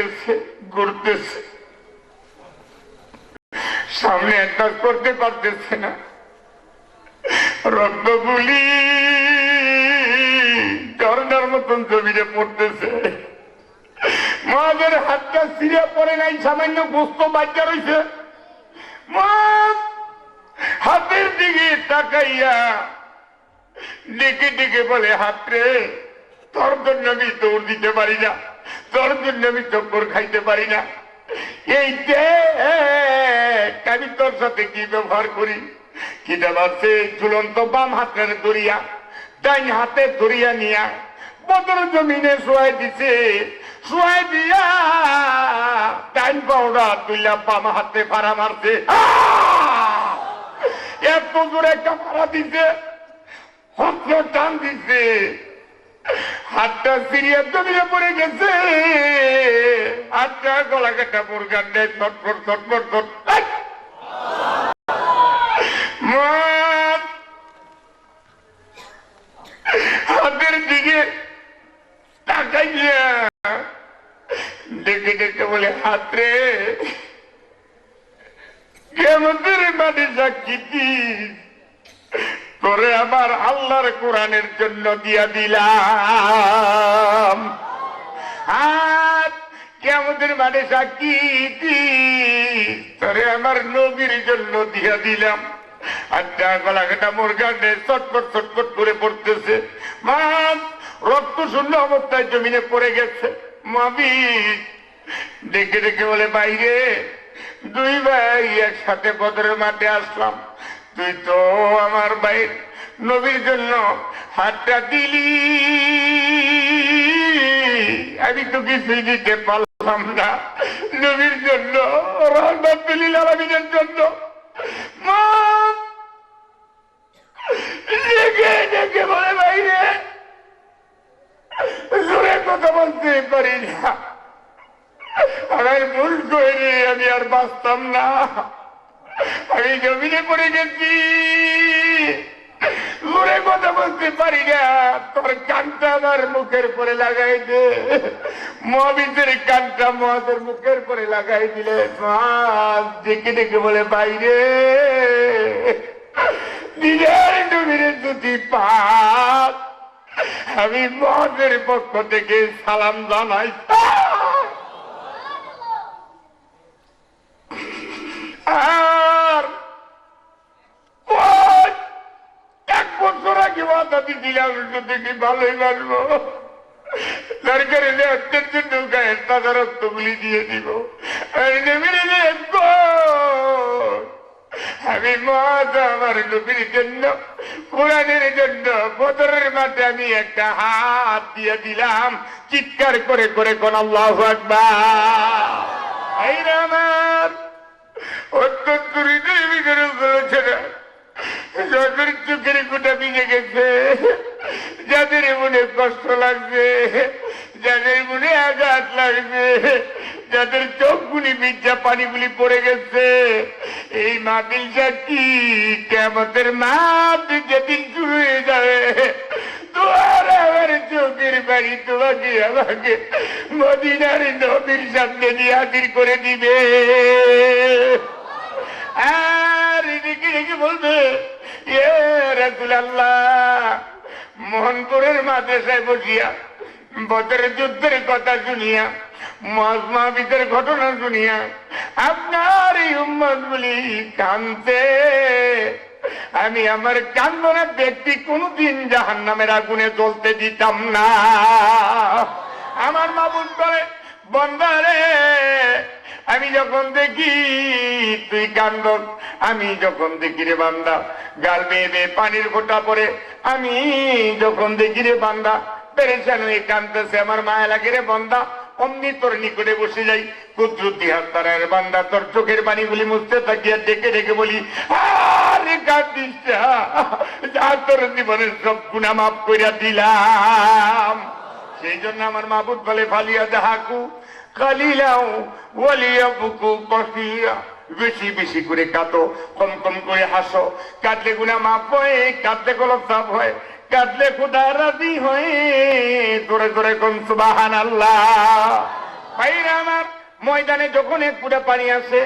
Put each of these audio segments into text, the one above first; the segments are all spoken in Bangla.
হাঁটতেছে, ঘুরতেছে, সামনে একটা করতে পারতেছে না, রক্তগুলি ঝর্ণার মতন জমিনে পড়তেছে। মাদের হাতটা ছিঁড়ে পড়ে নাই, সামান্য গোস্ত বাচ্চা রয়েছে। মা হাতের দিকে তাকাইয়া ডেকে ডেকে বলে, হাত রে, তোর জন্য আমি দৌড় দিতে পারি না, তোর জন্য আমি চক্কর খাইতে পারি না, এই আমি তোর সাথে কি ব্যবহার করি। কি দেবাচ্ছে ঝুলন্ত বাম হাতের দরিয়া ডাইন হাতে দরিয়া নিয়া বদর জমিনে শোয়াই দিছে। শোয়াই দিয়া ডাইন পাউডা তুইলা বাম হাতে ভাড়া মারছে। এত জোরে একটা ভাড়া দিছে, হস্ত টান দিছে, হাতটা সিরিয়া জমিনে পড়ে গেছে। হাতটা গলা কাটা মুরগার নেয়, ছটফট ছটফট ছট। হাতের দিকে তাকাইয়া ডেকে ডেকে বলে, হাত রে, কিয়ামতের মাঠে সাক্ষী দিস, তোরে আমার আল্লাহর কোরআনের জন্য দিয়া দিলাম। হাত কিয়ামতের মাঠে সাক্ষী দিস, তোরে আমার নবীর জন্য দিয়া দিলাম। আচ্ছা গলা কাটা মুরগা চটপট চটপট করে পড়তেছে। মা রক্ত শূন্য অবস্থায় জমিনে পড়ে গেছে। মাবি ডেকে ডেকে বলে, বাইরে দুই ভাই একসাথে বদরের মাঠে আসলাম, তুই তো আমার ভাই নবীর জন্য হাতটা দিলি, আমি তো কিছুই দিতে পারলাম না নবীর জন্য, রহমতুল্লিল আলামিনের জন্য। মা ডেকে ডেকে বলে, বাইরে জোরে কথা বলতে পারি না, আমার ভুল করে আমি আর বাঁচতাম না, আমি জমিনে পড়ে গেছি, জোরে কথা বলতে পারি না, তোর কানটা আমার মুখের পরে লাগাই দে। মহাবিদের কানটা মহাদের মুখের পরে লাগাই দিলে মা ডেকে ডেকে বলে, বাইরে দিনের নবীর দুটি পাক আমি মহাদের পক্ষ থেকে সালাম জানাই। আর এক বছর আগে বাধা দিয়েছিলাম, দেখি ভালোই বাসবো, দরকার এলে অত্যের জন্য গায়ের তাজা রক্তগুলি দিয়ে দিব। আমি মত আমার নবীর জন্য কোরআনের জন্য বদরের মাঠে আমি একটা হাত দিয়ে দিলাম। চিৎকার করে করে কোন আল্লাহু আকবার। এই আমার অত্যন্ত হৃদয় ভিতরে বলেছে না, যাদের চোখের গোটা ভিজে গেছে, যাদের মনে কষ্ট লাগবে, যাদের মনে আঘাত লাগবে, যাদের চোখগুলি ভিজা পানিগুলি পড়ে গেছে, এই মাহফিল সাক্ষী কিয়ামতের মাঠ যেদিন শুরু হয়ে যাবে, তোমার আমার চোখের বাড়ি তোমাকে আমাকে মদিনার নবীর সামনে নিয়ে হাজির করে দিবে। আর এদিকে রেখে বলবে, এ রাসূলুল্লাহ, মোহনপুরের মাদ্রাসায় বসিয়া বদরের যুদ্ধের কথা শুনিয়া, মহাবিদের ঘটনা শুনিয়া আপনার এই উম্মত গুলি কাঁদতে, আমি আমার কান্দনা ব্যক্তি কোনদিন জাহান্নামের আগুনে জ্বলতে দিতাম না। আমার মাবুদ বলে, বন্দারে আমি যখন দেখি তুই কান্দ, আমি যখন দেখি রে বান্দা গাল বেয়ে বেয়ে পানির ফোঁটা পড়ে, আমি যখন দেখি রে বান্দা পেরেশান হয়ে কাঁদতেছে, আমার মায়া লাগে রে বান্দা, অমনি তোর নিকটে বসে যাই, কুদরতি হাত তারার বান্দা তোর চোখের পানিগুলি মুছতে থাকিয়া ডেকে ডেকে বলি, আরে কাঁদিস না, যা তোর জীবনের সব গুনাহ মাফ কইরা দিলাম। সেই জন্য আমার মাবুদ বলে, ফালিয়া দাহাকু কালিলাও ওয়ালিয়া বুকু কফিয়া, বেশি বেশি করে কাঁদো, কম কম করে হাসো, কাঁদলে গুনাহ মাফ হয়, কাঁদলে গলব সাফ হয়, কাঁদলে খোদা রাজি হয়। জোরে জোরে কোন সুবহানাল্লাহ। ভাইরা আমার, ময়দানে যখন এক ফুটা পানি আসে,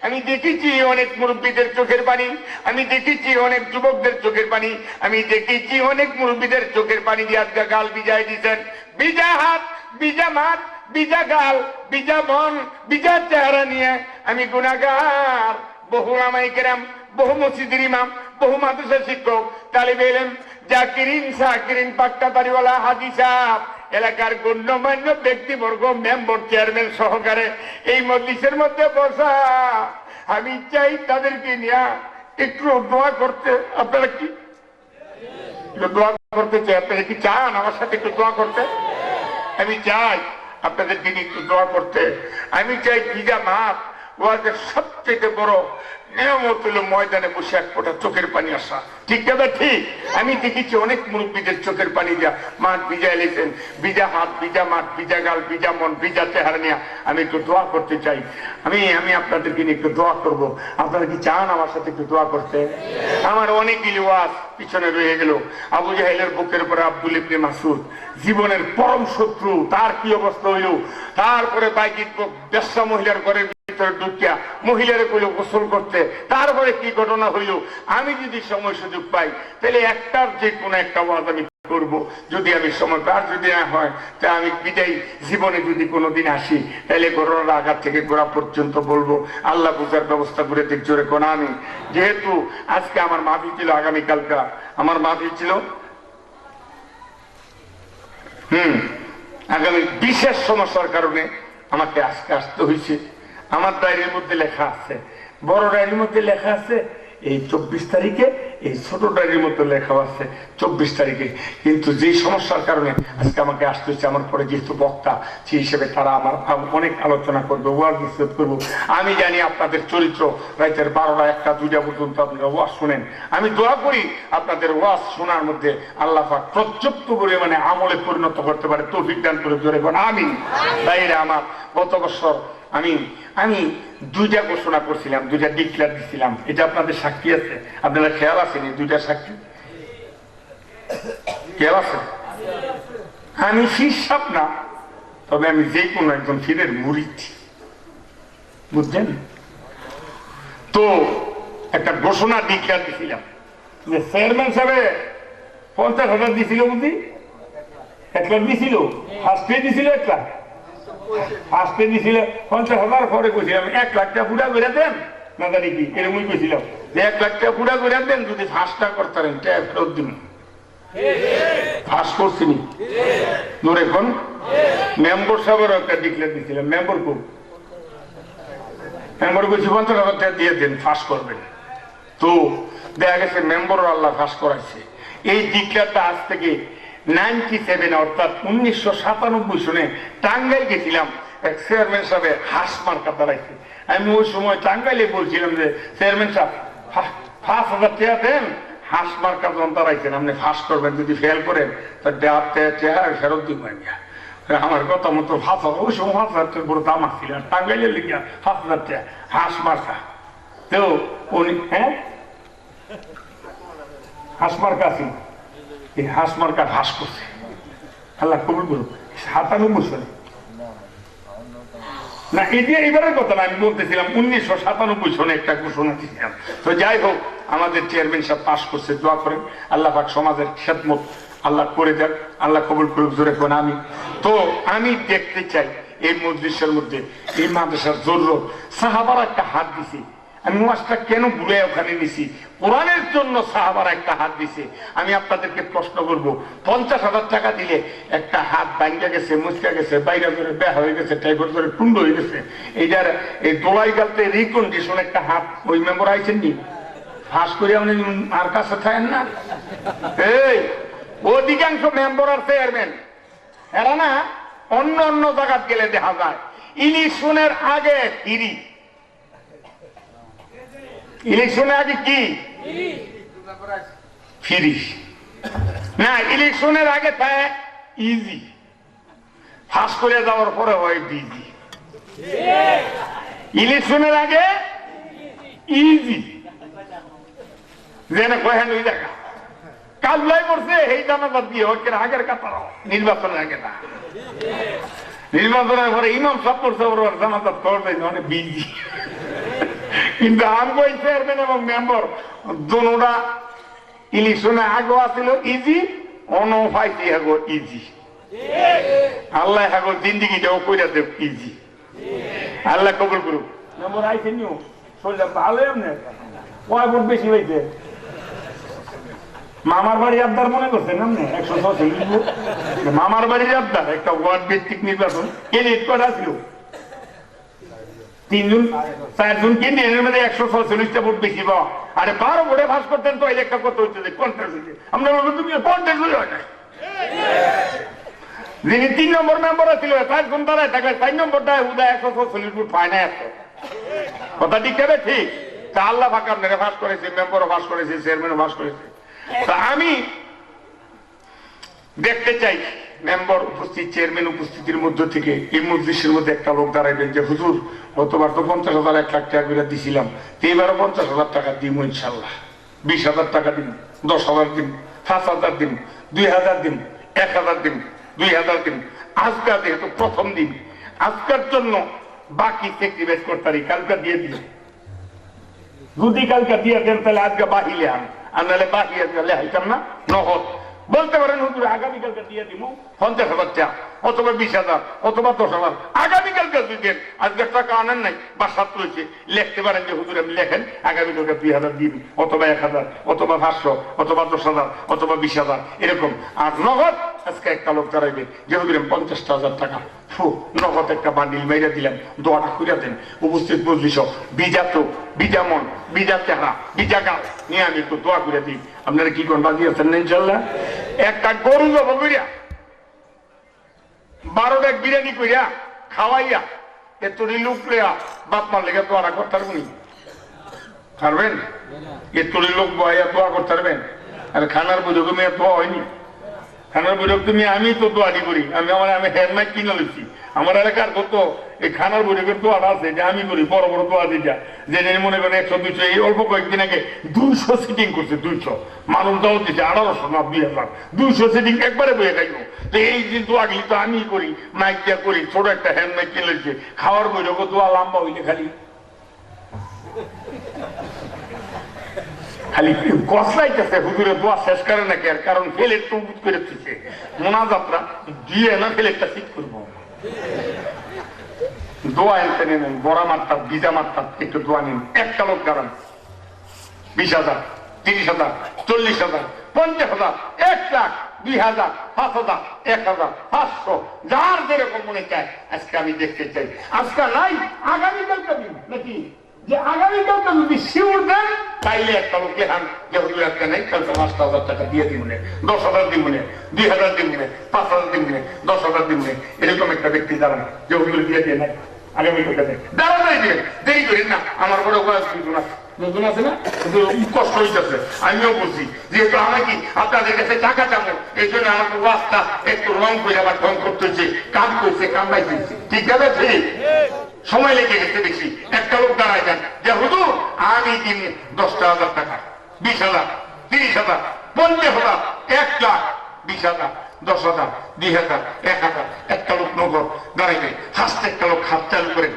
আমি দেখেছি অনেক মুরব্বীদের চোখের পানি, আমি দেখেছি অনেক যুবকদের চোখের পানি, আমি দেখেছি অনেক মুরব্বীদের চোখের পানি দিয়ে আজকে গাল ভিজাই দিচ্ছেন। ভিজা হাত, ভিজা মাথ, ভিজা গাল, ভিজা মন, ভিজা চেহারা নিয়ে আমি গুনাহগার। বহু ওলামায়ে কেরাম, বহু মসজিদের ইমাম, বহু মাদ্রাসা শিক্ষক, তালিবে ইলম, জাকিরিন, শাকিরিন, পাক্কা দাড়িওয়ালা হাজী সাহেব, এলাকার গণ্যমান্য ব্যক্তিবর্গ, মেম্বার, চেয়ারম্যান সহকারে এই মজলিসের মধ্যে বসা, আমি চাই তাদেরকে নিয়ে একটু দোয়া করতে। আপনারা কি দোয়া করতে চাই? আপনারা কি চান আমার সাথে একটু দোয়া করতে? আমি চাই আপনাদেরকে নিয়ে একটু দোয়া করতে। আমি চাই ভিজা মাপ ওয়াজের সবচেয়ে বড় নিয়ামত হলো ময়দানে বসে এক ফোঁটা চোখের পানি আসা। ঠিক না? ঠিক। আমি দেখেছি অনেক মুরব্বীদের চোখের পানি যা মাঠ ভিজা এলেছেন, ভিজা হাত, ভিজা মাঠ, ভিজা গাল, ভিজা মন, ভিজা চেহারা নিয়ে আমি একটু দোয়া করতে চাই। আমি আপনাদেরকে নিয়ে একটু দোয়া করব। আপনারা কি চান আমার সাথে একটু দোয়া করতে? আমার অনেকগুলি ওয়াজ পিছনে রয়ে গেল। আবু জাহেলের বুকের উপরে আব্দুল ইবনে মাসউদ, জীবনের পরম শত্রু, তার কি অবস্থা হইল। তারপরে বাইজিদ বেশ্যা মহিলার ঘরের ঢুকিয়া মহিলারে কইল গোসল করতে, তারপরে কি ঘটনা হইল। আমি যদি সময় সুযোগ পাই তাহলে একটার যে কোনো একটা ওয়াজ আমি করব, যদি আমি সময় পাই। আর যদি না হয় তা আমি বিদায় জীবনে যদি কোনোদিন আসি তাহলে ঘটনার আঘাত থেকে গোড়া পর্যন্ত বলবো। আল্লাহ বুঝার ব্যবস্থা করে দিক জোরে কোন। আমি যেহেতু আজকে আমার মাহফিল ছিল, আগামীকালকা আমার মাহফিল ছিল, আগামী বিশেষ সমস্যার কারণে আমাকে আজকে আসতে হয়েছে। আমার ডায়েরির মধ্যে লেখা আছে, বড় ডায়েরির মধ্যে লেখা আছে এই 24 তারিখে, এই ছোট ডায়েরির মধ্যে লেখা আছে 24 তারিখে। কিন্তু যেই সমস্যার কারণে আজকে আমাকে আসতে হচ্ছে, আমার পরে যেহেতু বক্তা সেই হিসেবে তারা আমার অনেক আলোচনা করবে, ওয়াজ নিষেধ করবো। আমি জানি আপনাদের চরিত্র রাতের 12টা 1টা 2টা পর্যন্ত আপনারা ওয়াজ শুনেন। আমি দোয়া করি আপনাদের ওয়াজ শোনার মধ্যে আল্লাহ পাক পর্যাপ্ত পরিমাণে আমলে পরিণত করতে পারে, তৌফিক দান করে জোরে বলেন আমিন। ভাইরা আমার, গত বছর আমি 2টা ঘোষণা করছিলাম, 2টা ডিক্লেয়ার দিছিলাম। এটা আপনাদের সাক্ষী আছে, আপনারা খেয়াল আছেন? এই 2টা সাক্ষী খেয়াল আছে? আমি ফিরসাপ না, তবে আমি যে কোনো একজন ফিরের মুরিদ, বুঝছেন তো? একটা ঘোষণা ডিক্লেয়ার দিছিলাম যে চেয়ারম্যান সাহেব 50,000 দিছিল, বুঝি 1 লাখ দিছিল, ফার্স্টে দিছিল 1 লাখ, ফার্স্টে দিছিল 50,000, পরে কইছিলাম 1 লাখ টাকা পুরা করে দেন না, জানি কি এরকমই কইছিলাম যে 1 লাখ টাকা পুরা করে দেন, যদি ফার্স্টটা করতে পারেন টাকা ফেরত দিন। ফার্স্ট করছিনি ধরে এখন মেম্বার সাহেবেরও একটা ডিক্লেয়ার দিছিলাম। মেম্বার খুব মেম্বার কইছি 50,000 টাকা দিয়ে দেন, ফার্স্ট করবেন। তো দেখা গেছে মেম্বারও আল্লাহ ফার্স্ট করাইছে। এই ডিক্লেয়ারটা আজ থেকে 97 অর্থাৎ 1997 সনে টাঙ্গাইল গেছিলাম, এক চেয়ারম্যান সাহেব হাঁস মার্কা দাঁড়াইছে। আমি ওই সময় টাঙ্গাইলে বলছিলাম যে চেয়ারম্যান সাহেব 5,000 টাকা দেন, হাঁস মার্কা যখন দাঁড়াইছেন আপনি ফাঁস করবেন, যদি ফেল করেন তার ফেরত দিব। আমার কথা মতো 5,000, ওই সময় 5,000 টাকার বড় দাম আসছিল, টাঙ্গাইলে লিখিয়া 5,000 টাকা হাঁস মার্কা। তো উনি হাঁস মার্কা আছিল, এই হাঁস মার্কা হাঁস করছে, আল্লাহ কবুল করুক। 97 সালে না, এটা এবারের কথা না, আমি বলতেছিলাম 1997 সনে একটা ঘোষণা দিয়েছিলাম। তো যাই হোক, আমাদের চেয়ারম্যান সাহেব পাস করছে, দোয়া করেন আল্লাহ পাক সমাজের খেদমত আল্লাহ করে দেন, আল্লাহ কবুল করুক জোরে কোন আমি। তো আমি দেখতে চাই এই মজলিসের মধ্যে এই মাদ্রাসার জরুরত। সাহাবারা একটা হাত দিছে, আমি ওয়াজটা কেন ভুলে ওখানে নিছি, কোরআনের জন্য সাহাবারা একটা হাত দিছে। আমি আপনাদেরকে প্রশ্ন করবো, 50,000 টাকা দিলে একটা হাত ভাঙ্গা গেছে, মুচকা গেছে, বাইরে ধরে বেয়া হয়ে গেছে, টাইফয়েড ধরে টুন্ড হয়ে গেছে, এইটার এই দোলাই গালতে রিকন্ডিশন একটা হাত ওই মেম্বার আইছেন নি ফাঁস করে আপনি আর কাছে থাকেন না? এই অধিকাংশ মেম্বার আর চেয়ারম্যান এরা না অন্য অন্য জায়গাত গেলে দেখা যায় ইলেকশনের আগে ফিরি, ইলেকশনের আগে কি ফিরিস না, ইলেকশনের আগে থাকে ইজি, ফাঁস করে যাওয়ার পরে হয় বিজি। ইলেকশনের আগে ইজি যেন কহেন ওই দেখা কাবলাই পড়ছে এই জানাজাত দিয়ে ওকে আগের কথা, নির্বাচনের আগে না। নির্বাচনের পরে ইমাম সাহেব করছে জামাত করবে অনেক বিজি, কিন্তু আমগো চেয়ারম্যান এবং মেম্বার দুটা ইলেকশনে আগো আছিল ইজি, অনো পাইছি আগো ইজি। আল্লাহ আগো জিন্দিগিটাও কইরা দেব ইজি, আল্লাহ কবুল করুক। মেম্বার আইছে নিও শরীর ভালো এমনি কয় ভোট বেশি হয়েছে? মামার বাড়ি আবদার মনে করছেন আপনি 146 মামার বাড়ির আবদার একটা ওয়ার্ড ভিত্তিক নির্বাচন ক্যান্ডিডেট করা ছিল 3 জন 4 জন ক্যান্ডিডেটের মধ্যে 146টা ভোট বেশি পাওয়া। আরে 12 ভোটে পাস করতেন তো ইলেকশন কত হইতে কন্টেস্ট হইতে আমরা তুমি কন্টেস্ট হয় না। যিনি 3 নম্বর মেম্বার ছিল 4 জন দাঁড়ায় থাকলে 4 নম্বরটা উদয় 146 ভোট পায় না। কথা ঠিক আছে ঠিক? তা আল্লাহ পাক আপনারা পাস করেছে, মেম্বারও পাস করেছে, চেয়ারম্যানও পাস করেছে। আমি দেখতে চাই মেম্বার উপস্থিত, চেয়ারম্যান উপস্থিতির মধ্য থেকে এই মজলিসের মধ্যে একটা লোক দাঁড়াইবেন যে হুজুর গতবার তো 50,000 1 লাখ টাকা করে দিছিলাম, এবারও 50,000 টাকা দিব ইনশাল্লাহ, 20,000 টাকা দিন, 10,000 দিন, 5,000 দিন, 2,000 দিন, 1,000 দিন, 2,000 দিন। আজকে যেহেতু প্রথম দিন, আজকের জন্য বাকি স্যাক্রিফাইস করতে পারি, কালকে দিয়ে দিন। যদি কালকে দিয়ে দেন তাহলে আজকে বাহিলে আর নাহলে বাকি আজকে হাইতাম না নগদ। বলতে পারেন হুজুর আগামীকালকে দিয়ে দিব 50,000 টাকা অথবা 20,000 অথবা 10,000, আগামীকালকে যদি দেন আজকে টাকা আনেন নাই বা সাত রয়েছে লিখতে পারেন যে হুজুর আমি লেখেন আগামীকালকে 2,000 দিন অথবা 1,000 অথবা 500 অথবা 10,000 অথবা 20,000 এরকম। আর নগদ আজকে একটা লোক দাঁড়াইবে যে হুজুর 50,000 টাকা নগদ একটা বান্ডিল মেরে দিলাম, দোয়াটা খুলে দেন। উপস্থিত বুঝলিস বিজা তো বিজা মন বিজা চেহারা বিজা গাল নিয়ে আমি একটু দোয়া করে দিই। আপনারা কি কোন বাজি আছেন না ইনশাল্লাহ? একটা গরু জব করিয়া 12 ব্যাগ বিরিয়ানি করিয়া খাওয়াইয়া এতরি লোক লেয়া বাপ মার লেগে দোয়াটা করতে পারবেন? পারবেন? এতরি লোক বয়া দোয়া করতে পারবেন? আর খানার বুঝো মেয়ে দোয়া হয়নি। খানার বৈঠক তুমি আমি তো দোয়াটি করি, আমি হেডমাইক কিনে লইছি আমার এলাকার কত এই খানার বৈঠকের দোয়াটা আছে যে আমি করি বড় বড় দোয়া দিটা যে মনে করেন 100-200 এই অল্প কয়েকদিন আগে 200 সিটিং করছে, 200 মানুষ দাও দিচ্ছে 1800 না 2000 200 সিটিং একবারে বয়ে খাইল। তো এই যে দোয়াগুলি তো আমি করি, মাইক দিয়া করি, ছোট একটা হেডমাইক কিনে লইছে। খাওয়ার বৈঠক দোয়া লম্বা হইলে খালি খালি কসলাইতেছে হুজুরে দোয়া শেষ করে নাকি, আর কারণ ফেলের তো উঠ করে দিচ্ছে মোনাজাতটা দিয়ে না ফেলেরটা ঠিক করবো। দোয়া এনতে নেন, বড়া মারতাম ভিজা মারতাম, একটু দোয়া নিন। একটা লোক দাঁড়ান 20,000 30,000 40,000 50,000 1 লাখ 2,000 5,000 1,000 500 যার যেরকম মনে চায় আজকে আমি দেখতে চাই। আজকে নাই আগামীকালকে দিন নাকি, যে আগামীকালকে যদি শিওর দেন তাইলে একটা লোক লেখান যে হুজুর আজকে নেই কালকে 5,000 টাকা দিয়ে দিব, 10,000 দিব, 2,000 দিব, 5,000 দিব, 10,000 দিব, এরকম একটা ব্যক্তি দাঁড়ান যে হুজুর দিয়ে দিয়ে নাই আগামীকালকে দেন। দাঁড়ানোই দিবেন, দেরি করেন না। আমার বড় নতুন আছে না, কষ্ট হইতেছে আমিও বুঝি, যেহেতু আমি কি আপনাদের কাছে টাকা চাবো এই জন্য আমাকে রাস্তা একটু রং করে আবার ঢং করতে হচ্ছে, কাজ করছে কামড়াই দিচ্ছে, ঠিক আছে ঠিক সময় লেগে গেছে বেশি। একটা লোক দাঁড়ায় যান যে হুজুর আমি দিন 10,000 টাকা 20,000 30,000 50,000 1 লাখ 20,000 10,000 2,000 1,000 একটা লোক নগদ দাঁড়াইবে। হাসতে একটা লোক হাত চালু করেন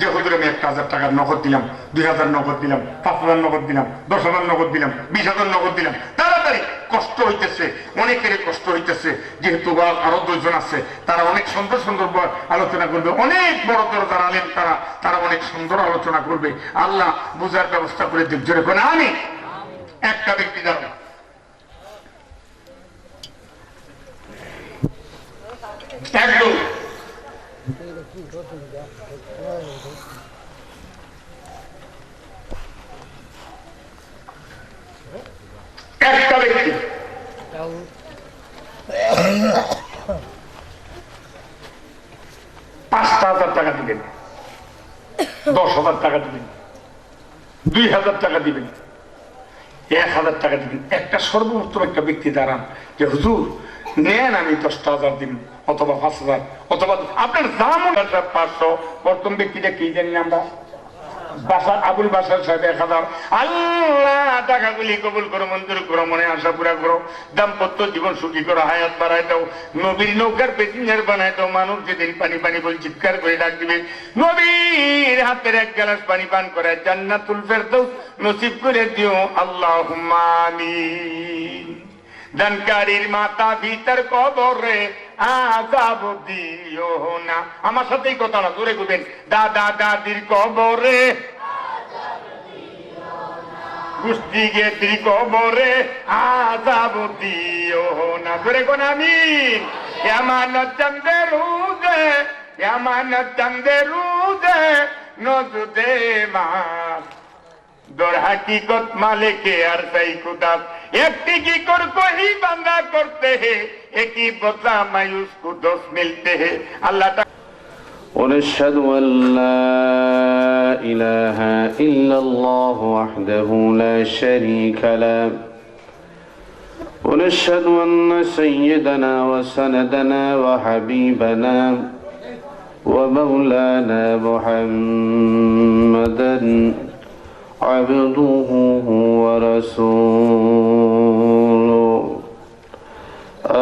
যে হুজুর আমি 1,000 টাকা নগদ দিলাম, 2,000 নগদ দিলাম, 5,000 নগদ দিলাম, 10,000 নগদ দিলাম, 20,000 নগদ দিলাম। তাড়াতাড়ি কষ্ট হইতেছে, অনেকের কষ্ট হইতেছে, যেহেতু আরো 2 জন আছে তারা অনেক সুন্দর সুন্দর আলোচনা করবে, অনেক বড় বড় যারা আলেন তারা অনেক সুন্দর আলোচনা করবে। আল্লাহ বুঝার ব্যবস্থা করে দিক জোরে করে আমি একটা ব্যক্তি দাঁড়াবো একদম একটা ব্যক্তি 5,000 টাকা দিবেন, 10,000 টাকা দিবেন, 2,000 টাকা দিবেন, 1,000 টাকা দিবেন। একটা সর্বোত্তম একটা ব্যক্তি দাঁড়ান যে হুজুর নেন আমি 10,000 দিন অথবা 5,000 অথবা আপনার দাম 500। প্রথম ব্যক্তিটা কি জানি আমরা বাসার আবুল বাসার সাহেব 1000। আল্লাহ টাকাগুলি কবুল করো, মঞ্জুর করো, মনে আশা পুরা করো, দাম্পত্য জীবন সুখী করো, হায়াত বাড়াই দাও, নবীর নৌকার প্যাসেঞ্জার বানাই দাও। মানুষ যেদিন পানি পানি বলে চিৎকার করে ডাক দিবে, নবীর হাতের এক গ্লাস পানি পান করে জান্নাতুল ফেরদৌস নসিব করে দিও, আল্লাহুম্মা আমিন। দানকারীর মাতা ভিতর কবরে আযাব দিও না। আমার সাথেই কথা না, জোরে বলবেন, দাদা দাদির কবরে, গুষ্টি গেতির কবরে আযাব দিও না। জোরে কোন আমিন। ইয়ামানত চন্দের রুদে, ইয়ামানত চন্দের রুদে নজদে মা দর हकीकत मालिके আর তাই खुदा একটি কি কর কোই বান্দা করতে হে एक ही बदला मायूस को 10 मिलते हैं। अल्लाह ونشهد أن لا إله إلا الله وحده لا شريك له ونشهد أن سيدنا وسندنا وحبيبنا ومولانا محمدا عبده ورسوله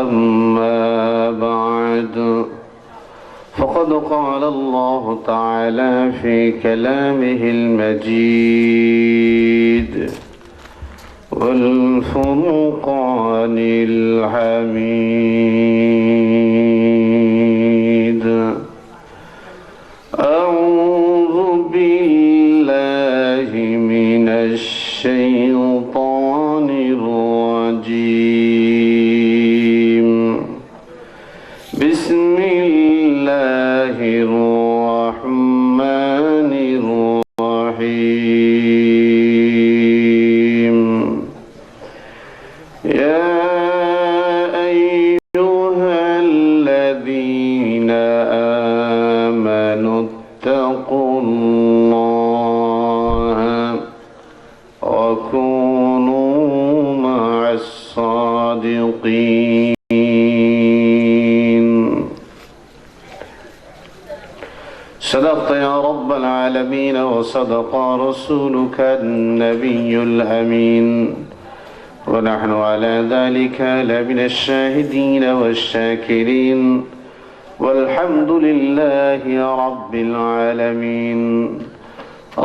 أما بعد فقد قال الله تعالى في كلامه المجيد والفرقان الحميد أعوذ بالله من الشيطان الرجيم بسم الله الرحمن الرحيم يا أيها الذين آمنوا اتقوا الله وكونوا مع الصادقين صدقت يا رب العالمين وصدق رسولك النبي الأمين ونحن على ذلك لمن الشاهدين والشاكرين والحمد لله رب العالمين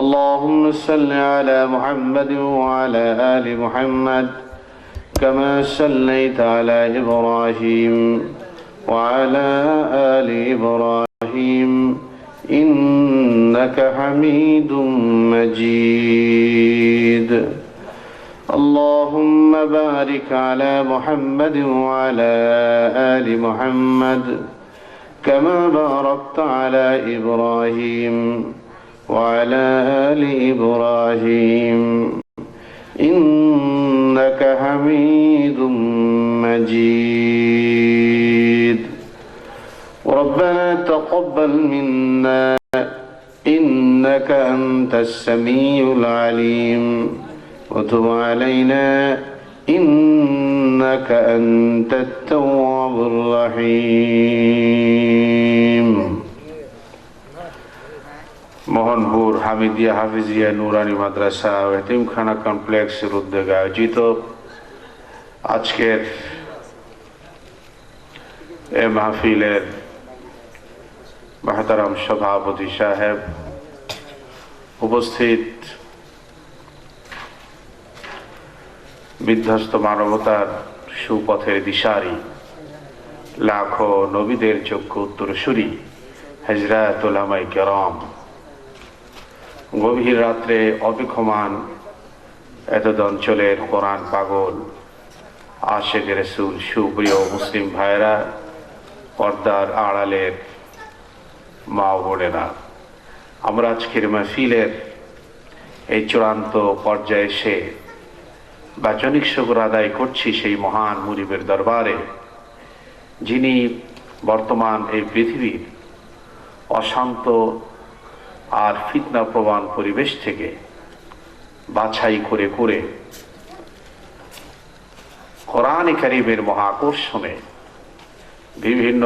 اللهم صل على محمد وعلى آل محمد كما صليت على إبراهيم وعلى آل إبراهيم إنك حميد مجيد اللهم بارك على محمد وعلى آل محمد كما باركت على إبراهيم وعلى آل إبراهيم إنك حميد مجيد ربنا تقبل منا إنك أنت السميع العليم وتب علينا إنك أنت التواب الرحيم মোহনপুর হামিদিয়া হাফিজিয়া নুরানি মাদ্রাসা ও এতিমখানা কমপ্লেক্সের উদ্যোগে আয়োজিত আজকের এ মাহফিলের মহতারাম সভাপতি সাহেব, উপস্থিত বিধ্বস্ত মানবতার সুপথের দিশারি, লাখো নবীদের যোগ্য উত্তরসূরি হযরত উলামায়ে কেরাম, গভীর রাত্রে অপেক্ষমান এতদ অঞ্চলের কোরআন পাগল আশিক রাসূল সুপ্রিয় মুসলিম ভাইরা, পর্দার আড়ালের মা বোনেরা, আমরা আজকের মাহফিলের এই চূড়ান্ত পর্যায়ে এসে বাচনিক শুকর আদায় করছি সেই মহান মুনিবের দরবারে, যিনি বর্তমান এই পৃথিবীর অশান্ত আর ফিতনা প্রবণ পরিবেশ থেকে বাছাই করে করে কোরআনে কারীমের মহাকর্ষণে বিভিন্ন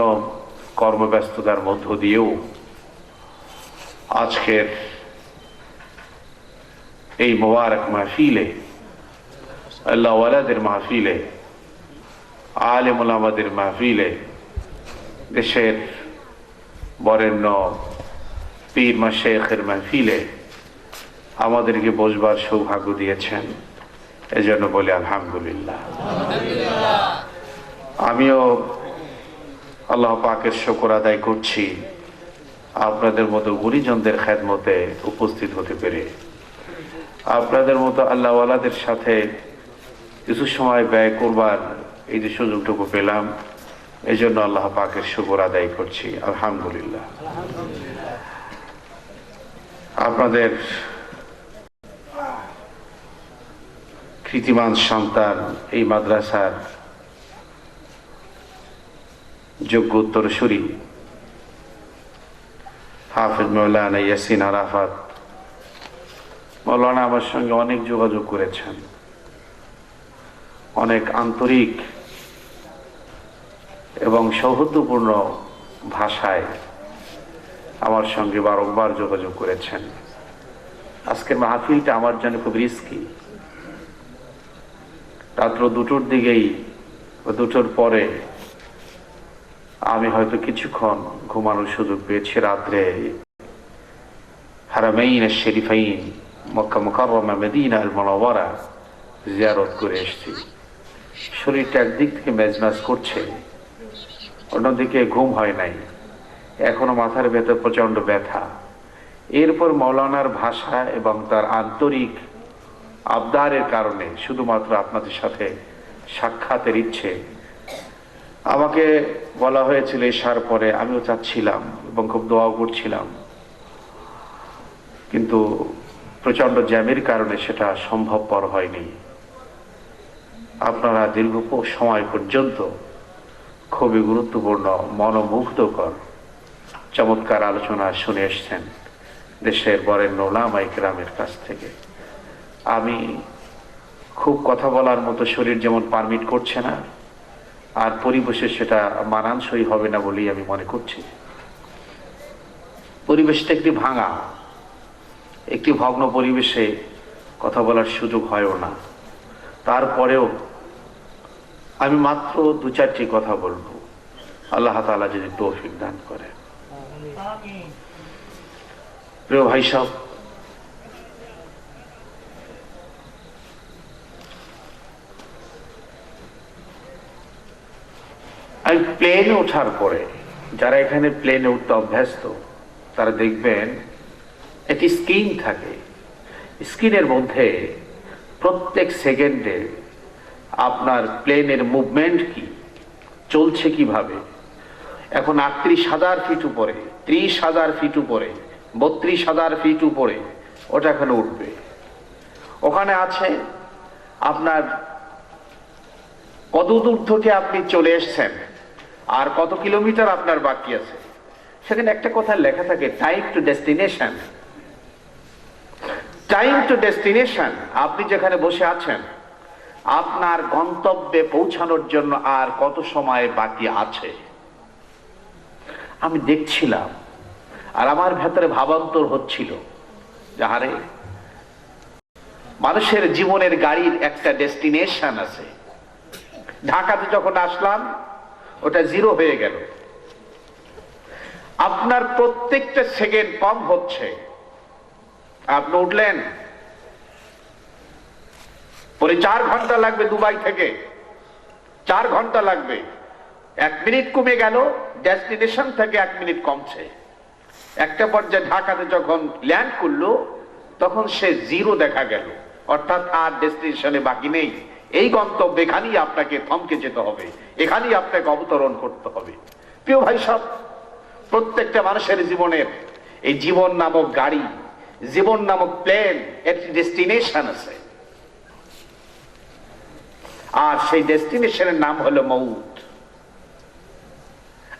কর্মব্যস্ততার মধ্য দিয়েও আজকের এই মোবারক মাহফিলে, আল্লাহ ওয়ালাদের মাহফিলে, আলেম ওলামাদের মাহফিলে, দেশের বরেণ্য পীর মাশায়েখের মাহফিলে আমাদেরকে বসবার সৌভাগ্য দিয়েছেন, এজন্য বলি আলহামদুলিল্লাহ। আমিও আল্লাহ পাকের শুকর আদায় করছি আপনাদের মতো গুণীজনদের খেদমতে উপস্থিত হতে পেরে, আপনাদের মতো আল্লাহওয়ালাদের সাথে কিছু সময় ব্যয় করবার এই যে সুযোগটুকু পেলাম, এই জন্য আল্লাহ পাকের শুকর আদায় করছি আলহামদুলিল্লাহ। আপনাদের কৃতিমান সন্তান এই মাদ্রাসার যোগ্য উত্তরসূরি হাফেজ মৌলানা ইয়াসিন আরাফাত মৌলানা আমার সঙ্গে অনেক যোগাযোগ করেছেন, অনেক আন্তরিক এবং সৌহার্দ্যপূর্ণ ভাষায় আমার সঙ্গে বারংবার যোগাযোগ করেছেন। আজকের মাহফিলটা আমার জন্য খুব রিস্কি। রাত্র 2টোর দিকেই, 2টোর পরে আমি হয়তো কিছুক্ষণ ঘুমানোর সুযোগ পেয়েছি। রাত্রে হারামাইন শরীফাইন মক্কা মুকাররমা মদিনা আল মুনাওয়ারা জিয়ারত করে এসেছি। শরীরটা একদিক থেকে মেজমেজ করছে, অন্যদিকে ঘুম হয় নাই, এখনো মাথার ভেতর প্রচন্ড ব্যথা। এরপর মৌলানার ভাষা এবং তার আন্তরিক আবদারের কারণে শুধুমাত্র আপনাদের সাথে সাক্ষাতের ইচ্ছে আমাকে বলা হয়েছিল এশার পরে। আমিও চাচ্ছিলাম এবং খুব দোয়া করছিলাম, কিন্তু প্রচন্ড জ্যামের কারণে সেটা সম্ভবপর হয়নি। আপনারা দীর্ঘ সময় পর্যন্ত খুবই গুরুত্বপূর্ণ, মনোমুগ্ধকর, চমৎকার আলোচনা শুনে এসছেন দেশের বরেণ্য উলামায়ে কেরামের কাছ থেকে। আমি খুব কথা বলার মতো শরীর যেমন পারমিট করছে না, আর পরিবেশে সেটা মানানসই হবে না বলেই আমি মনে করছি। পরিবেশটা একটি ভাঙা, একটি ভগ্ন পরিবেশে কথা বলার সুযোগ হয়ও না। তারপরেও আমি মাত্র 2-4টি কথা বলবো, আল্লাহ তাআলা যদি তৌফিক দান করে। প্রিয় ভাই সাহেব, আমি প্লেনে ওঠার পরে, যারা এখানে প্লেনে উঠতে অভ্যস্ত তারা দেখবেন একটি স্ক্রিন থাকে। স্ক্রিনের মধ্যে প্রত্যেক সেকেন্ডে আপনার প্লেনের মুভমেন্ট কি, চলছে কিভাবে। এখন 38,000 ফিট উপরে, 30,000 ফিট উপরে, 32,000 ফিট উপরে ওটা এখানে উঠবে। ওখানে আছে আপনার কত দূর থেকে আপনি চলে এসছেন আর কত কিলোমিটার আপনার বাকি আছে। সেখানে একটা কথা লেখা থাকে, time to destination. Time to destination, আপনি যেখানে বসে আছেন আপনার গন্তব্যে পৌঁছানোর জন্য আর কত সময় বাকি আছে। আমি দেখছিলাম আর আমার ভেতরে ভাবান্তর হচ্ছিল, যাহারে মানুষের জীবনের গাড়ির একটা ডেস্টিনেশন আছে। ঢাকাতে যখন আসলাম ওটা 0 হয়ে গেল। আপনার প্রত্যেকটা সেকেন্ড কম হচ্ছে। আপনি উঠলেন, পরে 4 ঘন্টা লাগবে দুবাই থেকে, 4 ঘন্টা লাগবে। 1 মিনিট কমে গেল, ডেস্টিনেশন থেকে 1 মিনিট কমছে। একটা পর্যায়ে ঢাকাতে যখন ল্যান্ড করলো তখন সে 0 দেখা গেল, অর্থাৎ আর ডেস্টিনেশনে বাকি নেই। এই গন্তব্য, এখানেই আপনাকে থমকে যেতে হবে, এখানেই আপনাকে অবতরণ করতে হবে। প্রিয় ভাই সব, প্রত্যেকটা মানুষের জীবনের এই জীবন নামক গাড়ি, জীবন নামক প্লেন, একটি ডেস্টিনেশন আছে, আর সেই ডেস্টিনেশনের নাম হলো মউত।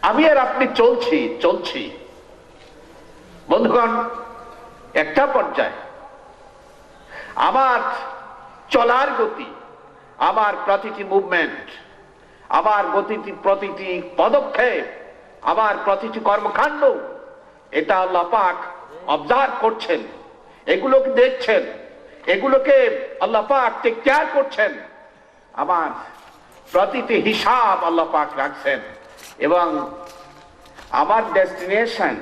আমি আর আপনি চলছি বন্ধুগণ। একটা পর্যায়ে আমার চলার গতি, আমার প্রতিটি মুভমেন্ট, আমার প্রতিটি পদক্ষেপ, আমার প্রতিটি কর্মকাণ্ড, এটা আল্লাহ পাক অবজার্ভ করছেন, এগুলোকে দেখছেন। এগুলোকে আল্লাহ পাক টেক কেয়ার করছেন। আমার প্রতিটি হিসাব আল্লাহ পাক রাখছেন, এবং আমার ডেস্টিনেশন,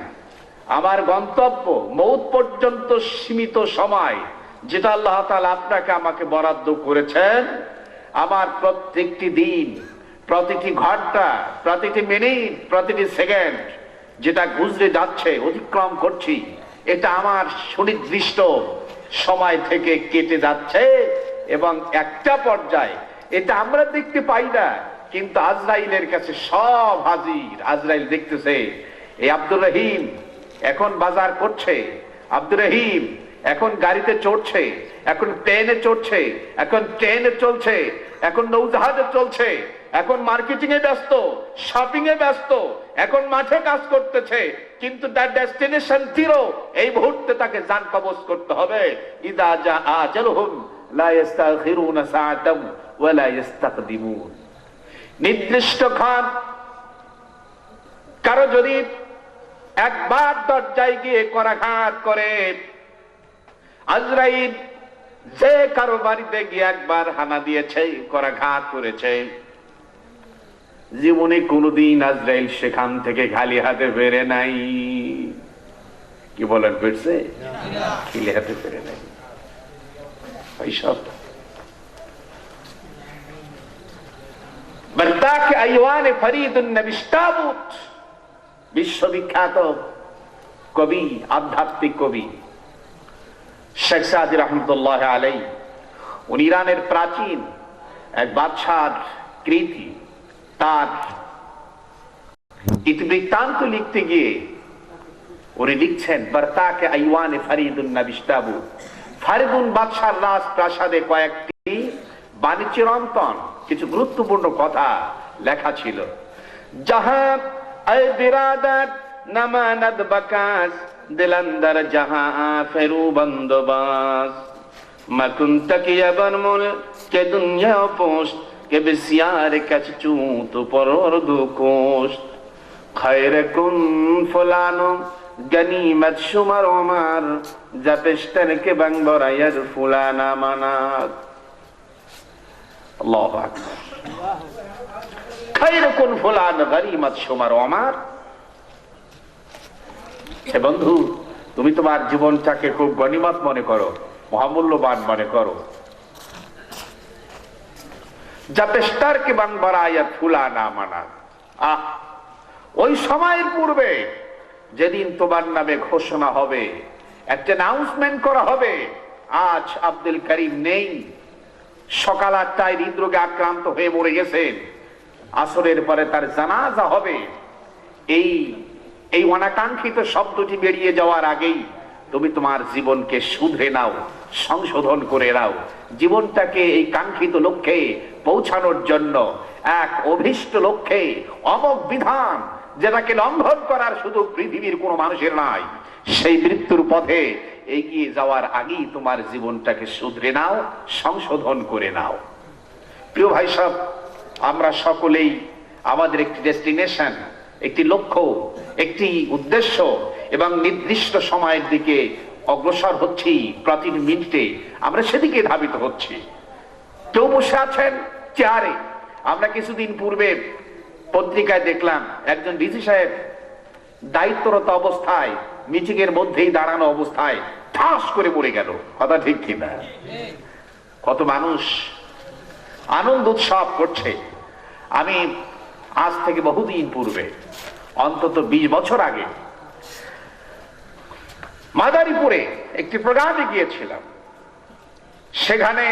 আমার গন্তব্য মৌত পর্যন্ত সীমিত সময় যেটা আল্লাহ তাআলা আপনাকে আমাকে বরাদ্দ করেছেন, আমার প্রত্যেকটি দিন, প্রতিটি ঘন্টা, প্রতিটি মিনিট, প্রতিটি সেকেন্ড যেটা গুজরে যাচ্ছে, অতিক্রম করছি, এটা আমার সুনির্দিষ্ট সময় থেকে কেটে যাচ্ছে। এবং একটা পর্যায়ে এটা আমরা দেখতে পাই না, কিন্তু আজরাইলের কাছে সব হাজির। আজরাইল দেখতেছে এই আব্দুর রহিম এখন বাজার করছে, আব্দুর রহিম এখন গাড়িতে চড়ছে, এখন প্লেনে চড়ছে, এখন ট্রেনে চলছে, এখন নৌজাহাজে চলছে, এখন মার্কেটিং এ ব্যস্ত, শপিং এ ব্যস্ত, এখন মাঠে কাজ করতেছে, কিন্তু তার ডেস্টিনেশন জিরো। এই মুহূর্তে তাকে জান কবজ করতে হবে। ইদা জা আজালুহুম লা ইস্তাখিরুনা সাআতাম ওয়া লা ইস্তাকদিমুন। নির্দিষ্ট ক্ষণ কারো যদি একবার দরজায় গিয়ে করাঘাত করে, আজরাইল যে কারো বাড়িতে গিয়ে একবার হানা দিয়েছে, করাঘাত করেছে, জীবনে কোনদিন আজরাইল সেখান থেকে খালি হাতে ফেরে নাই। কি বলেন, ফিরছে? খালি হাতে ফেরে নাই। এইসব বরতাক আইওয়ানে ফরিদুন নবিশতাবুত, বিশ্ববিখ্যাত কবি, আধ্যাত্মিক কবি শেখ সাদি রহমতুল্লাহ আলাই, উনি ইরানের প্রাচীন এক বাদশার কৃতি, তার ইতিবৃত্তান্ত লিখতে গিয়ে উনি লিখছেন বরতাকে আইওয়ানে ফরিদুন নবিশতাবুত। ফরিদুন বাদশার রাজপ্রাসাদে কয়েকটি বাণিজ্যের অন্তন, কিছু গুরুত্বপূর্ণ কথা লেখা ছিল। জাহাঁ আয় বিরাদাত নামানাদ বাকাস দিলান্দার জাহাঁ ফেরু বন্দোবাস মকুন তকিয়া বনমুল কে দুনিয়া পোস্ট কে বিসিয়ার কচচু তো পরর দু কোস্ট খৈর কুন ফুলানো গনিমত শুমার ওমর জাপেস্টার কে বংবরায়ার ফুলানা মানাত। আল্লাহু আকবার। খৈর কুন ফুলান গনিমত শুমার ওমর। হে বন্ধু, তুমি তোমার জীবনটাকে খুব গনিমত মনে করো, মহামূল্যবান মনে করো। জাপেস্টার কে বংবরায়ার ফুলানা মানাত। ওই সময়ের পূর্বে যেদিন তোমার নামে ঘোষণা হবে, একটা অ্যানাউন্সমেন্ট করা হবে, আজ আব্দুল করিম নেই, সকাল 8টায় হৃদরোগে আক্রান্ত হয়ে মরে গেছেন, আসরের পরে তার জানাজা হবে, এই অনাকাঙ্ক্ষিত শব্দটি বেরিয়ে যাওয়ার আগেই তুমি তোমার জীবনকে শুধরে নাও, সংশোধন করে নাও। জীবনটাকে এই কাঙ্ক্ষিত লক্ষ্যে পৌঁছানোর জন্য, এক অভীষ্ট লক্ষ্যে, অমোঘ বিধান যেটাকে লঙ্ঘন করার সুযোগ পৃথিবীর কোনো মানুষের নাই, সেই মৃত্যুর পথে এগিয়ে যাওয়ার আগেই তোমার জীবনটাকে শুধরে নাও, সংশোধন করে নাও। প্রিয় ভাই সব, আমরা সকলেই আমাদের একটি ডেস্টিনেশন, একটি লক্ষ্য, একটি উদ্দেশ্য এবং নির্দিষ্ট সময়ের দিকে অগ্রসর হচ্ছি। প্রতিটি মিনিটে আমরা সেদিকে ধাবিত হচ্ছি। কেউ বসে আছেন চেয়ারে। আমরা কিছুদিন পূর্বে পত্রিকায় দেখলাম একজন ডিসি সাহেব দায়িত্বরত অবস্থায় মিটিং এর মধ্যেই দাঁড়ানো অবস্থায় ঠাস করে মরে গেল। কথা ঠিক কিনা? কত মানুষ আনন্দ উৎসব করছে। আমি আজ থেকে বহুদিন পূর্বে, অন্তত 20 বছর আগে, মাদারীপুরে একটি প্রোগ্রামে গিয়েছিলাম। সেখানে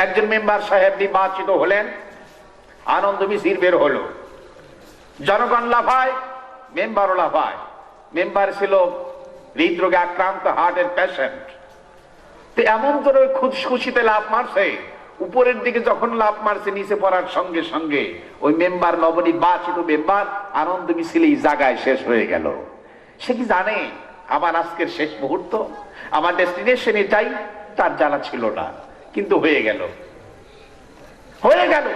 একজন মেম্বার সাহেব নির্বাচিত হলেন, আনন্দ মিছিল বের হলো, জনগণ লাফায়, মেম্বারও লাফায়। মেম্বার ছিল হৃদরোগে আক্রান্ত, হার্টের পেশেন্ট। তো এমন করে খুশিতে লাফ মারছে, উপরের দিকে যখন লাফ মারছে, নিচে পড়ার সঙ্গে সঙ্গে ওই মেম্বার, নবনির্বাচিত মেম্বার, আনন্দ মিছিলেই জায়গায় শেষ হয়ে গেল। সে কি জানে আমার আজকের শেষ মুহূর্ত, আমার ডেস্টিনেশন এটাই? তার জানা ছিল না, কিন্তু হয়ে গেল, হয়ে গেল।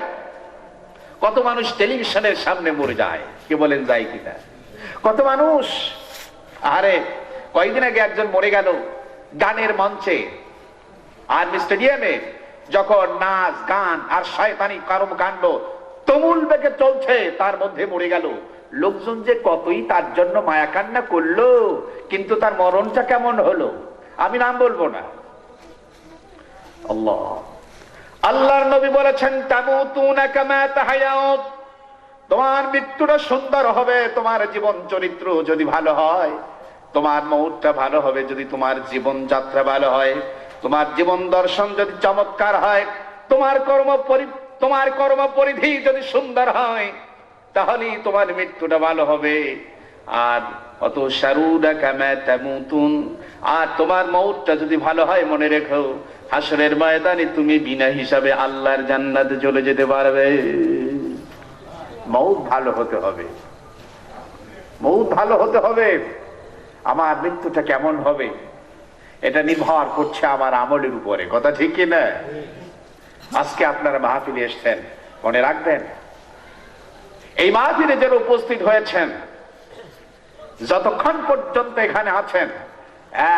কত মানুষ টেলিভিশনের সামনে মরে যায়, কে বলেন যায় কিনা? কত মানুষ, আরে কয়েকদিন আগে একজন মরে গেল, গানের মঞ্চে আর স্টেডিয়ামে যখন নাচ গান আর শয়তানি কর্মকাণ্ড তুমুল বেগে চলছে, তার মধ্যে মরে গেল, লোকজন যে কতই তার জন্য মায়া কান্না করলো, কিন্তু তার মরণটা কেমন হলো আমি নাম বলবো না। আল্লাহ আল্লাহর নবী বলেছেন, তামুতুনা কামা তাহায়াউন, তোমার মৃত্যুটা সুন্দর হবে তোমার জীবন চরিত্র যদি ভালো হয়, তোমার মৌতটা ভালো হবে যদি তোমার জীবন যাত্রা ভালো হয়, তোমার জীবন দর্শন যদি চমৎকার হয়, তোমার কর্ম পরিধি যদি সুন্দর হয়, তাহলেই তোমার মৃত্যুটা ভালো হবে। আর অত শারুদা কামা তামুতুন, আর তোমার মৌতটা যদি ভালো হয়, মনে রেখো হাসরের ময়দানে তুমি বিনা হিসাবে আল্লাহর জান্নাতে চলে যেতে পারবে। মৌত ভালো হতে হবে, মৌত ভালো হতে হবে। আমার মৃত্যুটা কেমন হবে এটা নির্ভর করছে আমার আমলের উপরে, কথা ঠিক কি না? আজকে আপনারা মাহফিলে এসেছেন, মনে রাখবেন এই মাহফিলে যারা উপস্থিত হয়েছেন, যতক্ষণ পর্যন্ত এখানে আছেন,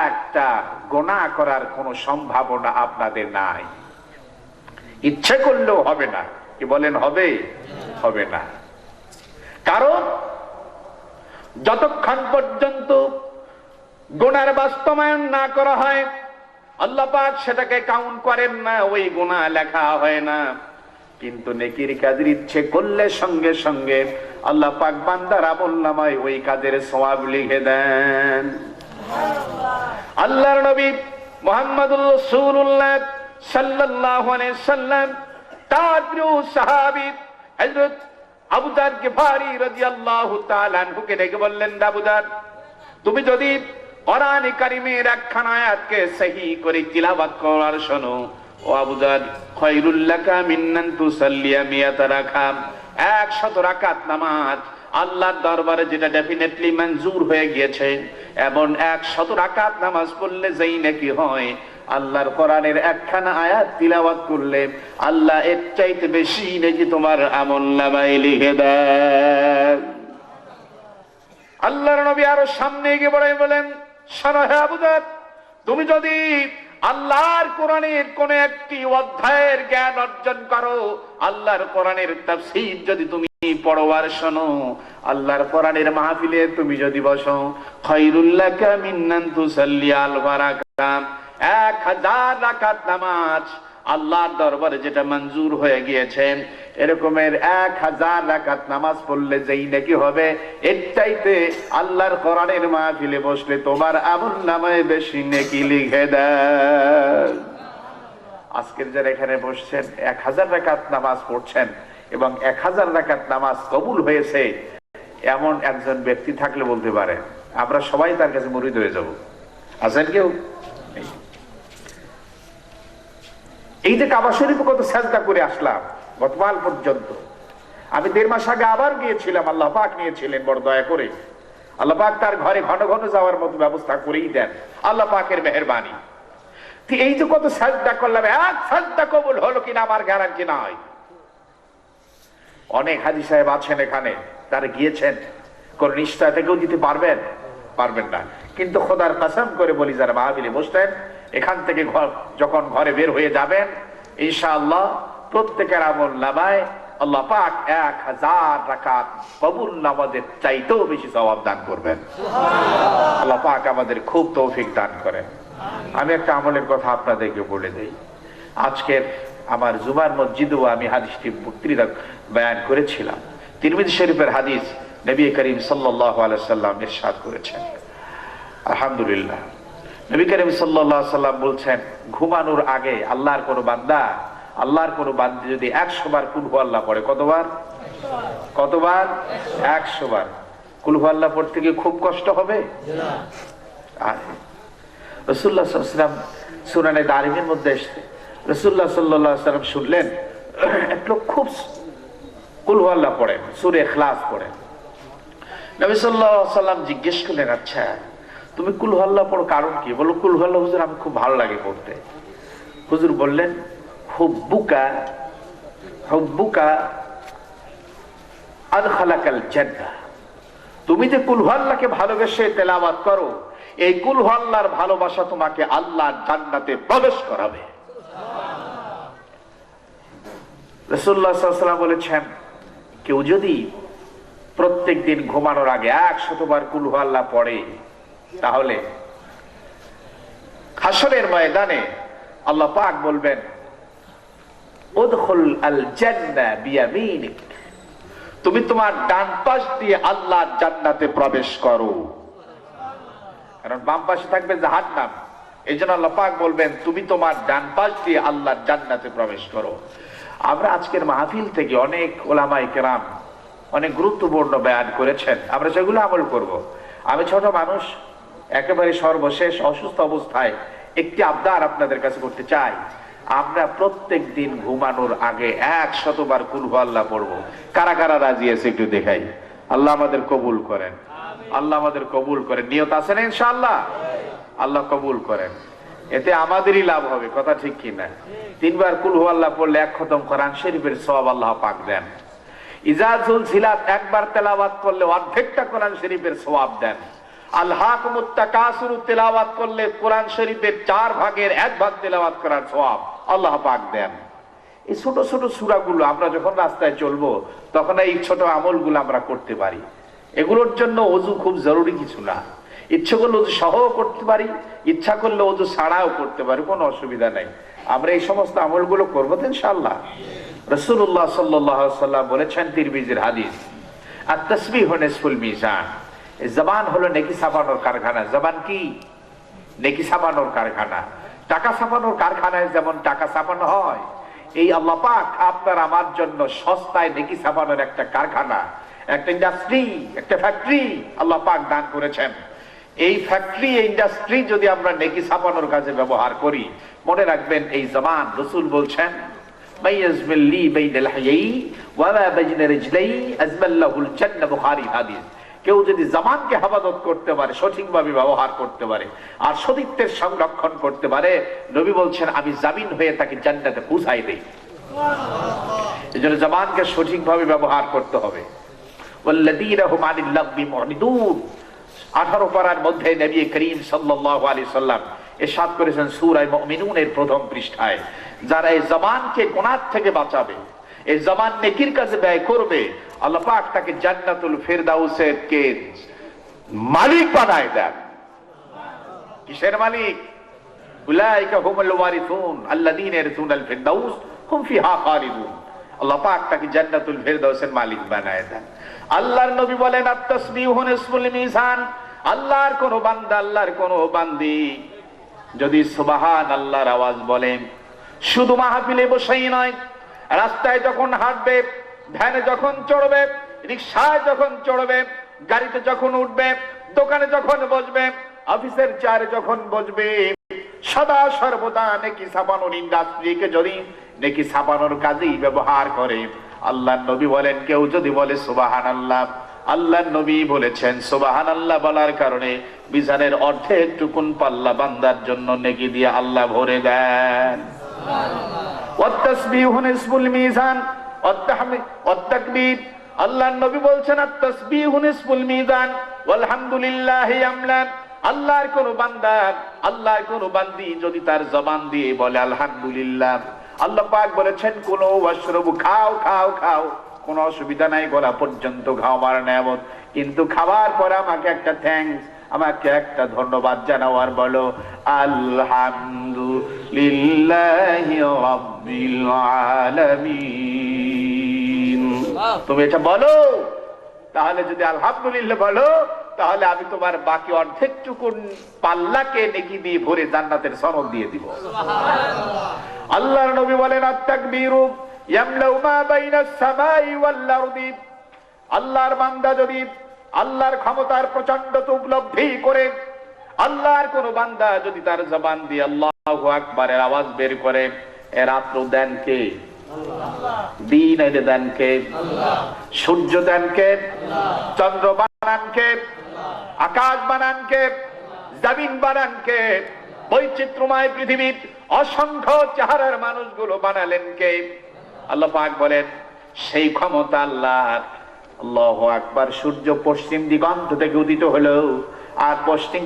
একটা গুনাহ করার কোন সম্ভাবনা আপনাদের নাই। ইচ্ছে করলেও হবে না, কি বলেন? হবে? হবে না। কারণ যতক্ষণ পর্যন্ত গুনার বাস্তবায়ন না করা হয়, আল্লাহ পাক সেটাকে কাউন্ট করেন না, ওই গুনাহ লেখা হয় না। কিন্তু নেকির কাজের ইচ্ছে করলে সঙ্গে সঙ্গে আল্লাহ পাক বান্দার আমলনামায় ওই কাজের সওয়াব লিখে দেন। আল্লাহর নবী মুহাম্মদুর রাসূলুল্লাহ সাল্লাল্লাহু আলাইহি সাল্লাম তার প্রিয় সাহাবী হযরত আবু যর গিফারি রাদিয়াল্লাহু তাআলা আনহুকে ডেকে বললেন, আবু যর, তুমি যদি কোরআন কারীমের একখানা আয়াতকে সহি করে তিলাওয়াত করার শোনো, ও আবু যর, খায়রুল লাকা মিন আন তুসাল্লিয়া মিয়াতা রাকাত, 100 রাকাত নামাজ আল্লাহর দরবারে যেটা ডেফিনেটলি মঞ্জুর হয়ে গিয়েছে, এমন 100 রাকাত নামাজ পড়লে যেই নাকি হয়, আল্লাহর কোরআনের একখানা আয়াত তিলাওয়াত করলে আল্লাহ এর চাইতে বেশি নাকি তোমার আমলনামায় লিখে দেন। আল্লাহর নবী আরো সামনে এগিয়ে বলে বলেন, শোনো হে আবু যর, তুমি যদি আল্লাহর কোরআনের কোন একটি অধ্যায়ের জ্ঞান অর্জন করো, আল্লাহর কোরআনের তাফসীর যদি তুমি পড়ো আর শোনো, আল্লাহর কোরআনের মাহফিলে তুমি যদি বসো, খায়রুল লাকা মিন আন তুসাল্লিয়া আলফা রাকাত, 1000 রাকাত নামাজ আল্লাহর দরবারে যেটা মঞ্জুর হয়ে গিয়েছে, এরকমের 1000 রাকাত নামাজ পড়লে যেই নাকি হবে, এর চাইতে আল্লাহর কোরআনের মাহফিলে বসলে তোমার আমলনামায় বেশি নেকি লিখে দেন। আজকের যারা এখানে বসছেন 1000 রাকাত নামাজ পড়ছেন এবং 1000 রাকাত নামাজ কবুল হয়েছে, এমন একজন ব্যক্তি থাকলে বলতে পারে আমরা সবাই তার কাছে মুরিদ হয়ে যাব। আছেন কেউ? এই যে কাবা শরীফে কত সাজদা করে আসলাম গতকাল পর্যন্ত, আমি 1.5 মাস আগে আবার গিয়েছিলাম, আল্লাহ পাক নিয়েছিলেন বড় দয়া করে। আল্লাহ পাক তার ঘরে ঘন ঘন যাওয়ার মতো ব্যবস্থা করেই দেন, আল্লাহ পাকের মেহেরবানি। এই যে কত সাজদা করলাম, এক সাজদা কবুল হলো কিনা আমার গ্যারান্টি নাই। অনেক হাজী সাহেব আছেন এখানে, তারা গিয়েছেন, কোন নিশ্চয় থেকেও দিতে পারবেন না। কিন্তু খোদার কসম করে বলি, যারা মাহফিলে বসতেন, এখান থেকে যখন ঘরে বের হয়ে যাবেন, ইনশাআল্লাহ প্রত্যেকের আমলনামায় আল্লাহ পাক 1000 রাকাত কবুল নামাজের চাইতেও বেশি সওয়াব দান করবেন। আল্লাহ পাক আমাদের খুব তৌফিক দান করেন। আমি একটা আমলের কথা আপনাদেরকে বলে দেই। আজকের আমার জুমার মসজিদেও আমি হাদিসটি বক্তৃতা বয়ান করেছিলাম। তিরমিজি শরীফের হাদিস, নবী করিম সাল্লাল্লাহু আলাইহি সাল্লাম ইরশাদ করেছেন, আলহামদুলিল্লাহ, নবী করিম সাল্লাল্লাহু আলাইহি সাল্লাম বলছেন, ঘুমানোর আগে আল্লাহর কোন বান্দা যদি 100 বার কুল হুয়াল্লাহ পড়ে, কতবার? 100 বার। কুল হুয়াল্লাহ পড়তে গিয়ে খুব কষ্ট হবে? আর রাসূলুল্লাহ সাল্লাল্লাহু আলাইহি ওয়াসাল্লাম সুনানে দারিমির মধ্যে এসেছে, রাসূলুল্লাহ সাল্লাল্লাহু আলাইহি ওয়াসাল্লাম শুনলেন এক লোক খুব কুল হুয়াল্লাহ পড়েন, সূরা ইখলাস পড়েন। নবী সাল্লাল্লাহু আলাইহি ওয়াসাল্লাম জিজ্ঞেস করলেন, আচ্ছা তুমি কুল হুয়াল্লাহ পড়ো কারণ কি? বলল, কুল হুয়াল্লাহ হুজুর আমি খুব ভালো লাগে পড়তে। হুজুর বললেন, হুব্বুকা আদখালাকাল জান্নাহ, তুমি যে কুল হুয়াল্লাহকে ভালোবেসে তেলাওয়াত করো, এই কুল হু আল্লাহর ভালোবাসা তোমাকে আল্লাহর জান্নাতে প্রবেশ করাবে। রাসূলুল্লাহ সাল্লাল্লাহু আলাইহি ওয়াসাল্লাম বলেছেন, কেউ যদি প্রত্যেক দিন ঘুমানোর আগে 100 বার কুল হু আল্লাহ পড়ে, তাহলে হাসরের ময়দানে আল্লাহ পাক বলবেন, উদখুল আল জান্নাহ বিয়ামিনিক, তুমি তোমার ডান পাশ দিয়ে আল্লাহর জান্নাতে প্রবেশ করো। কারণ বাম পাশে থাকবে জাহান্নাম, এইজন্য আল্লাহ পাক বলবেন তুমি তোমার ডান পাশ দিয়ে আল্লাহর জান্নাতে প্রবেশ করো। আমরা আজকের মাহফিল থেকে অনেক ওলামায়ে কেরাম অনেক গুরুত্বপূর্ণ বয়ান করেছেন, আমরা সেগুলো আমল করব। আমি ছোট মানুষ, একেবারে সর্বশেষ অসুস্থ অবস্থায় একটি আবদার আপনাদের কাছে করতে চাই। আমরা প্রত্যেক দিন ঘুমানোর আগে 100 বার কুল হু আল্লাহ পড়বো। কারা কারা রাজি আছে একটু দেখাই। আল্লাহ আমাদের কবুল করেন, আল্লাহ আমাদের কবুল করেন। নিয়ত আছে না ইনশাআল্লাহ? আল্লাহ কবুল করেন। এতে আমাদেরই লাভ হবে, কথা ঠিক কিনা? 3 বার কুল হু আল্লাহ পড়লে 1 খতম কোরআন শরীফের সওয়াব আল্লাহ পাক দেন। ইজাজুল জিলাত 1 বার তেলাওয়াত করলে অর্ধেকটা কোরআন শরীফের সওয়াব দেন। আলহাকুমুত তাকাসুর তেলাওয়াত করলে কোরআন শরীফের 4 ভাগের 1 ভাগ তেলাওয়াত করার সওয়াব আল্লাহ পাক দেন। এই ছোট ছোট সূরাগুলো আমরা যখন রাস্তায় চলবো তখন এই ছোট আমলগুলো আমরা করতে পারি। এগুলোর জন্য ওযু খুব জরুরি কিছু না। ইচ্ছা করলে ওযু সহ করতে পারি, ইচ্ছা করলে ওযু ছাড়াও করতে পারি, কোনো অসুবিধা নাই। আমরা এই সমস্ত আমলগুলো করব তো ইনশাআল্লাহ। রাসূলুল্লাহ সাল্লাল্লাহু আলাইহি ওয়াসাল্লাম বলেছেন, তিরমিজির হাদিস, আত-তাসবিহু নিসফুল মিজান, জবান হলো নেকি ছাপানোর কারখানা। জবান কি? নেকি ছাপানোর কারখানা। টাকা ছাপানোর কারখানায় যেমন টাকা ছাপানো হয়, এই আল্লাহ পাক আপনার আমার জন্য সস্তায় নেকি ছাপানোর একটা কারখানা, একটা ইন্ডাস্ট্রি, একটা ফ্যাক্টরি আল্লাহ পাক দান করেছেন। এই ফ্যাক্টরি, ইন্ডাস্ট্রি যদি আমরা নেকি ছাপানোর কাজে ব্যবহার করি, মনে রাখবেন এই জবান, রাসূল বলছেন, মাইয়াজমিল্লি বাইনাল হায়াই ওয়া মা বাইনা রিজলাই আজমাল্লাহুল জান্নাহ, বুখারী হাদিস। কেউ যদি জবানকে হেফাজত করতে পারে, সঠিকভাবে ব্যবহার করতে পারে আর সতীত্বের সংরক্ষণ করতে পারে, নবী বলছেন আমি জামিন হয়ে তাকে জান্নাতে পৌঁছাই দেই। এজন্য জবানকে সঠিকভাবে ব্যবহার করতে হবে। ওয়াল্লাযীনা হুম আনিল লাগবি মুরিদুন, 18 পারার মধ্যে নবী করিম সাল্লাল্লাহু আলাইহি সাল্লাম ইরশাদ করেছেন সূরা মুমিনুনের প্রথম পৃষ্ঠায়, যারা এই জবানকে গুনাহ থেকে বাঁচাবে, এই জবান নেকির কাজে ব্যয় করবে, আল্লাহ পাক তাকে জান্নাতুল ফিরদাউসের কে মালিক বানায় দেন। কিসের মালিক? উলাইকা হুমুল ওয়ারিসুন আল্লাযীনা ইয়ারসুনাল ফিরদাউস হুম ফিহা খালিদুন। আল্লাহ পাক তাকে জান্নাতুল ফিরদাউসের মালিক বানায় দেন। আল্লাহর নবী বলেন, আত-তাসবিহু নিসফুল মিজান, আল্লাহর কোন বান্দা, আল্লাহর কোন বান্দি যদি সুবহানাল্লাহর আওয়াজ বলেন, শুধু মাহফিলে বসেই নয়, রাস্তায় যখন হাঁটবে, ভ্যানে যখন চড়বে, রিকশায় যখন চড়বে, গাড়িতে যখন উঠবে, দোকানে যখন বসবে, অফিসের চেয়ারে যখন বসবে, সদা সর্বদা নেকি ছাপানোর ইন্ডাস্ট্রিকে যদি নেকি ছাপানোর কাজেই ব্যবহার করে, আল্লাহর নবী বলেন, কেউ যদি বলে সুবহানাল্লাহ, আল্লাহর নবী বলেছেন সুবহানাল্লাহ বলার কারণে মিজানের অর্ধেক টুকুন পাল্লা বান্দার জন্য নেকি দিয়ে আল্লাহ ভরে দেন। ওয়াত-তাসবিহু নিসফুল মিজান ওয়াত-তাকবীর, আল্লাহর নবী বলছেন আত-তাসবিহু নিসফুল মিজান ওয়াল হামদুলিল্লাহি আমলান, আল্লাহর কোন বান্দা, আল্লাহর কোন বান্দি যদি তার জবান দিয়ে বলে আলহামদুলিল্লাহ, আল্লাহ পাক বলেছেন কুলু ওয়াশরাবু, খাও খাও খাও, কোনো অসুবিধা নাই, গলা পর্যন্ত খাও, আমার নেয়ামত, কিন্তু খাবার পরে আমাকে একটা থ্যাঙ্কস, আমাকে একটা ধন্যবাদ জানাও আর বলো আলহামদুলিল্লাহি রাব্বিল আলামিন। তুমি এটা বলো, তাহলে যদি আলহামদুলিল্লাহ বলো, তাহলে আমি তোমার বাকি অর্ধেকটুকু পাল্লাকে নেকি দিয়ে ভরে জান্নাতের সনদ দিয়ে দিব। আল্লাহর নবী বলেন আত-তাকবীরু ইয়ামলাউ মা বাইনাস সামাই ওয়াল আরদি, আল্লাহর বান্দা যদি আল্লাহর ক্ষমতার প্রচন্ডতা উপলব্ধি করে, আল্লাহর কোন বান্দা যদি তার জবান দিয়ে আল্লাহু আকবারের আওয়াজ বের করে, এর রাত্র দেন কে? দিন এনে দেন কে? সূর্য দেন কে? চন্দ্র বানান কে? আকাশ বানান কে? জমিন বানান কে? বৈচিত্র্যময় পৃথিবীর অসংখ্য চেহারার মানুষগুলো বানালেন কে? আল্লাহ পাক বলেন সেই ক্ষমতা আল্লাহর। আল্লাহু আকবার। সূর্য পশ্চিম দিগন্ত থেকে উদিত হলো, আর পশ্চিম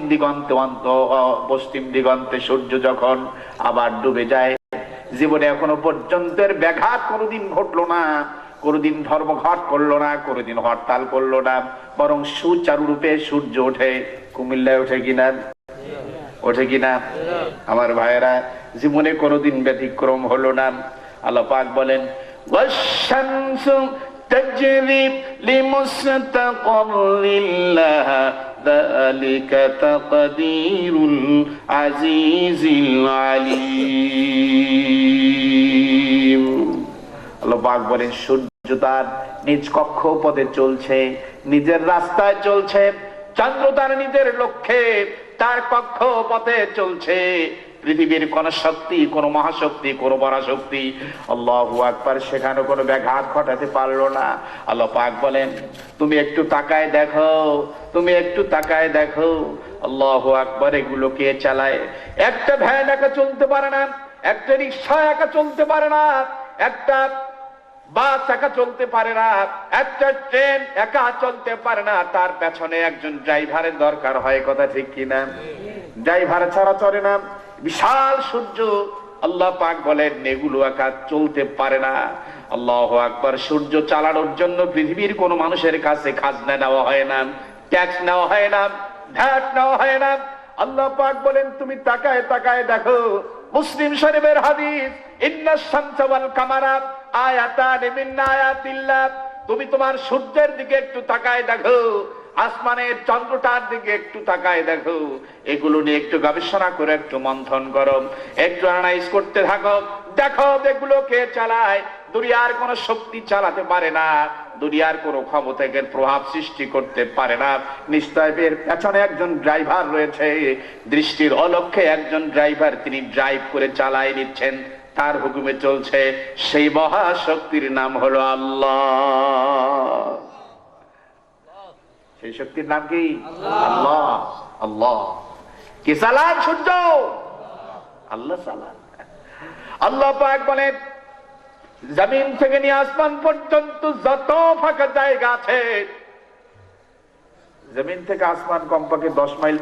দিগন্তে সূর্য যখন আবার ডুবে যায়। জীবনে এখনো পর্যন্ত এর ব্যাঘাত কোনোদিন ঘটলো না, কোনোদিন ধর্মঘট করলো না, কোনোদিন হরতাল করলো না, বরং সুচারু রূপে সূর্য ওঠে। কুমিল্লায় ওঠে কিনা? ওঠে কিনা? আমার ভাইয়েরা, জীবনে কোনোদিন ব্যতিক্রম হলো না। আল্লাহ পাক বলেন ওয়াশ-শামসু তাজরি লিমুস্তাকাররিন লাহা যালিকা তাকদীরুল আজিজিল আলীম। আল্লাহ পাক বলেন সূর্য তার নিজ কক্ষপথে চলছে, নিজের রাস্তায় চলছে, চন্দ্র তার নিজের লক্ষ্যে তার কক্ষপথে চলছে। পৃথিবীর কোন শক্তি, কোন মহাশক্তি, কোন পরাশক্তি আল্লাহু আকবার সেখানে কোনো ব্যাঘাত ঘটাতে পারলো না। আল্লাহ পাক বলেন তুমি একটু তাকায় দেখো, তুমি একটু তাকায় দেখো আল্লাহু আকবার এগুলো কে চালায়? একটা ভ্যান একা চলতে পারে না, একটা রিক্সা একা চলতে পারে না, একটা বাস একা চলতে পারে না, একটা ট্রেন একা চলতে পারে না, তার পেছনে একজন ড্রাইভারের দরকার হয়। কথা ঠিক কিনা? ড্রাইভার ছাড়া চলে না। বিশাল সূর্য, আল্লাহ পাক বলেন এগুলো একা চলতে পারে না। আল্লাহু আকবার। সূর্য চালানোর জন্য পৃথিবীর কোন মানুষের কাছে খাজনা নেওয়া হয় না, ট্যাক্স নেওয়া হয় না, ভ্যাট নেওয়া হয় না। আল্লাহ পাক বলেন তুমি তাকায় তাকায় দেখো। মুসলিম শরীফের হাদিস, ইন্নাশ শামসা ওয়াল কামারা আয়াতান মিন আয়াতিল্লাহ। তুমি তোমার সূর্যের দিকে একটু তাকায় দেখো, আসমানের চন্দ্রটার দিকে একটু তাকায় দেখো। এগুলো নিয়ে একটু গবেষণা করে একটু মন্থন করো, একটু অ্যানালাইজ করতে থাকো। দেখো এগুলো কে চালায়? দুনিয়ার কোন শক্তি চালাতে পারে না, দুনিয়ার কোন ক্ষমতাকে প্রভাব সৃষ্টি করতে পারে না। নিশ্চয় এর পেছনে একজন ড্রাইভার রয়েছে, দৃষ্টির অলক্ষ্যে একজন ড্রাইভার, তিনি ড্রাইভ করে চালায় নিচ্ছেন, তার হুকুমে চলছে। সেই মহাশক্তির নাম হলো আল্লাহ। সেই শক্তির নাম কি? আল্লাহ। আল্লাহ কে চালান? সূর্য আল্লাহ চালান। আল্লাহ পাক বলেন জমিন থেকে নিয়ে আসমান পর্যন্ত যত ফাঁকা জায়গা আছে, জমিন থেকে আসমান কমপক্ষে 10 মাইল